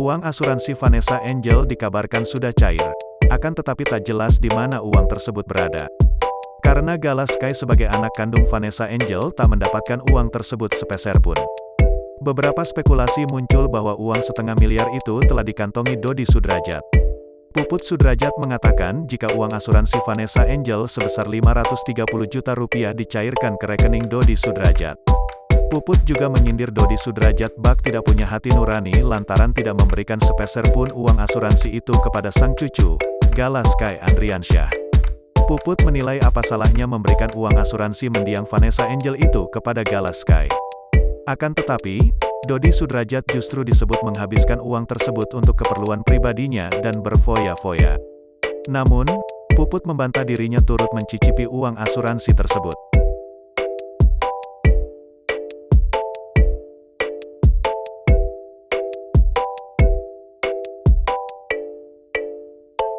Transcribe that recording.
Uang asuransi Vanessa Angel dikabarkan sudah cair, akan tetapi tak jelas di mana uang tersebut berada. Karena Gala Sky sebagai anak kandung Vanessa Angel tak mendapatkan uang tersebut sepeser pun. Beberapa spekulasi muncul bahwa uang $1,5 miliar itu telah dikantongi Dodi Sudrajat. Puput Sudrajat mengatakan jika uang asuransi Vanessa Angel sebesar Rp530 juta dicairkan ke rekening Dodi Sudrajat. Puput juga menyindir Dodi Sudrajat bak tidak punya hati nurani lantaran tidak memberikan sepeser pun uang asuransi itu kepada sang cucu, Gala Sky Andriansyah. Puput menilai apa salahnya memberikan uang asuransi mendiang Vanessa Angel itu kepada Gala Sky. Akan tetapi, Dodi Sudrajat justru disebut menghabiskan uang tersebut untuk keperluan pribadinya dan berfoya-foya. Namun, Puput membantah dirinya turut mencicipi uang asuransi tersebut.